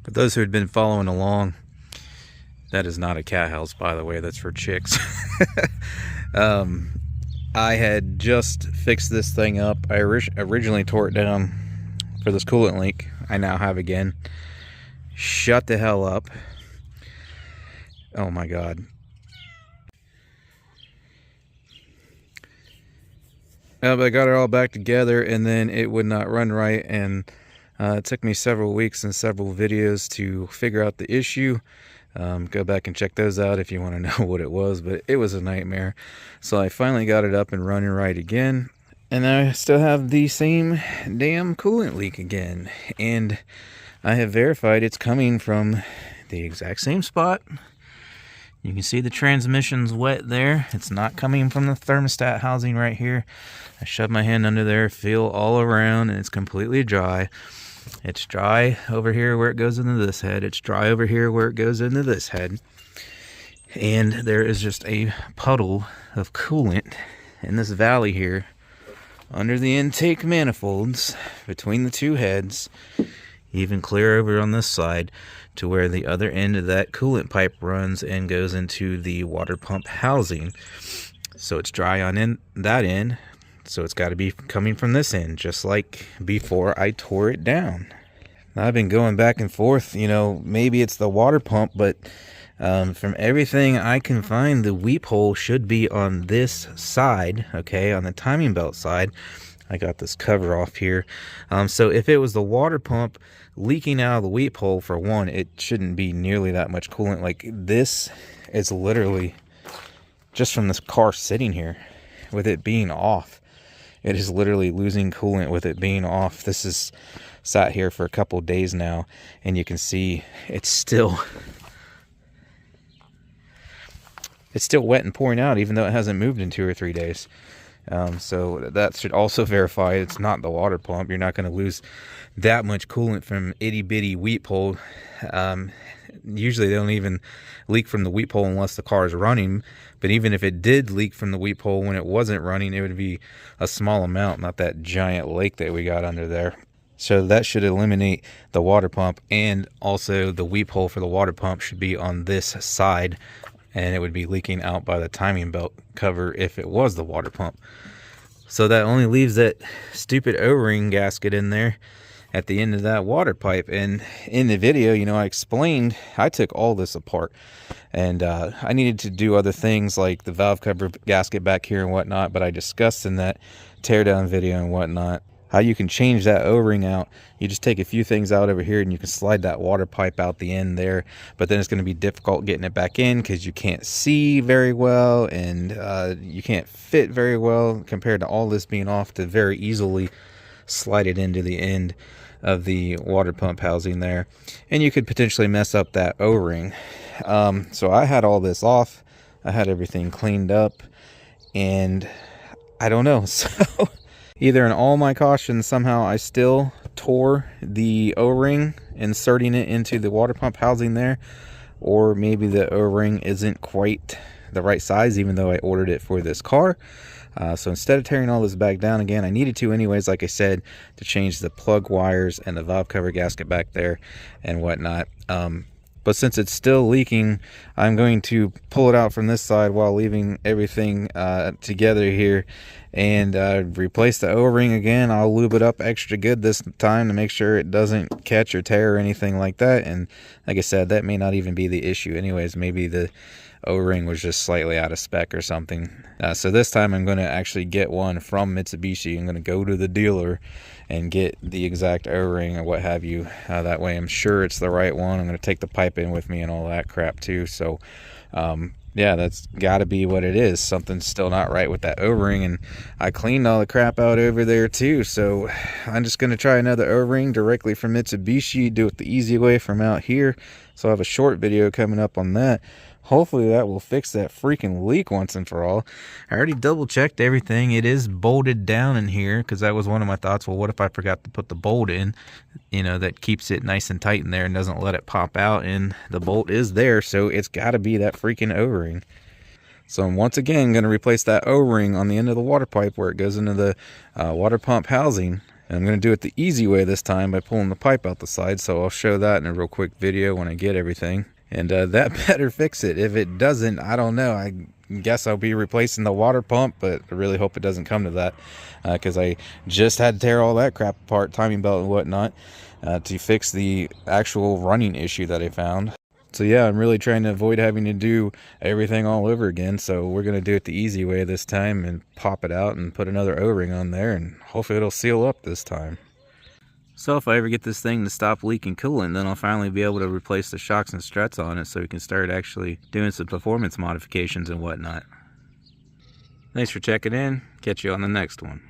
For those who had been following along, that is not a cat house, by the way. That's for chicks. I had just fixed this thing up. I originally tore it down for this coolant leak. I now have again. Shut the hell up. Oh my god. But I got it all back together, and then it would not run right, and it took me several weeks and several videos to figure out the issue. Go back and check those out if you want to know what it was, but it was a nightmare. So I finally got it up and running right again, and I still have the same damn coolant leak again, and I have verified it's coming from the exact same spot. You can see the transmission's wet there. It's not coming from the thermostat housing right here. I shoved my hand under there, feel all around, and it's completely dry. It's dry over here where it goes into this head. It's dry over here where it goes into this head. And there is just a puddle of coolant in this valley here under the intake manifolds between the two heads, even clear over on this side to where the other end of that coolant pipe runs and goes into the water pump housing. So it's dry on that end, so it's got to be coming from this end, just like before I tore it down. Now, I've been going back and forth, you know, maybe it's the water pump, but from everything I can find, the weep hole should be on this side, okay, on the timing belt side. I got this cover off here. So if it was the water pump leaking out of the weep hole, for one, it shouldn't be nearly that much coolant. Like, this is literally just from this car sitting here with it being off. It is literally losing coolant with it being off. This is sat here for a couple days now, and you can see it's still wet and pouring out, even though it hasn't moved in 2 or 3 days. So that should also verify it's not the water pump. You're not going to lose that much coolant from itty bitty weep hole. Usually they don't even leak from the weep hole unless the car is running. But even if it did leak from the weep hole when it wasn't running, it would be a small amount, not that giant lake that we got under there. So that should eliminate the water pump, and also the weep hole for the water pump should be on this side, and it would be leaking out by the timing belt cover if it was the water pump. So that only leaves that stupid O-ring gasket in there at the end of that water pipe. And in the video, you know, I explained, I took all this apart, and I needed to do other things like the valve cover gasket back here and whatnot, but I discussed in that teardown video and whatnot how you can change that O-ring out. You just take a few things out over here and you can slide that water pipe out the end there, but then it's going to be difficult getting it back in because you can't see very well, and you can't fit very well compared to all this being off to very easily slide it into the end of the water pump housing there, and you could potentially mess up that O-ring. So I had all this off, I had everything cleaned up, and I don't know, so either in all my caution, somehow I still tore the O-ring, inserting it into the water pump housing there, or maybe the O-ring isn't quite the right size, even though I ordered it for this car. So instead of tearing all this back down again, I needed to anyways, like I said, to change the plug wires and the valve cover gasket back there and whatnot. But since it's still leaking, I'm going to pull it out from this side while leaving everything together here, and replace the O-ring again. I'll lube it up extra good this time to make sure it doesn't catch or tear or anything like that. And like I said, that may not even be the issue anyways. Maybe the O-ring was just slightly out of spec or something. So this time I'm going to actually get one from Mitsubishi. I'm going to go to the dealer and get the exact O-ring or what have you. That way I'm sure it's the right one. I'm going to take the pipe in with me and all that crap too. So yeah, that's got to be what it is. Something's still not right with that O-ring, and I cleaned all the crap out over there too. So I'm just going to try another O-ring directly from Mitsubishi, do it the easy way from out here. So I have a short video coming up on that. Hopefully that will fix that freaking leak once and for all. I already double checked everything. It is bolted down in here, because that was one of my thoughts. Well, what if I forgot to put the bolt in? You know, that keeps it nice and tight in there and doesn't let it pop out. And the bolt is there, so it's got to be that freaking O-ring. So I'm once again going to replace that O-ring on the end of the water pipe where it goes into the water pump housing. And I'm going to do it the easy way this time by pulling the pipe out the side, so I'll show that in a real quick video when I get everything. And that better fix it. If it doesn't, I don't know. I guess I'll be replacing the water pump, but I really hope it doesn't come to that, because I just had to tear all that crap apart, timing belt and whatnot, to fix the actual running issue that I found. So yeah, I'm really trying to avoid having to do everything all over again, so we're going to do it the easy way this time and pop it out and put another O-ring on there, and hopefully it'll seal up this time. So if I ever get this thing to stop leaking coolant, then I'll finally be able to replace the shocks and struts on it so we can start actually doing some performance modifications and whatnot. Thanks for checking in. Catch you on the next one.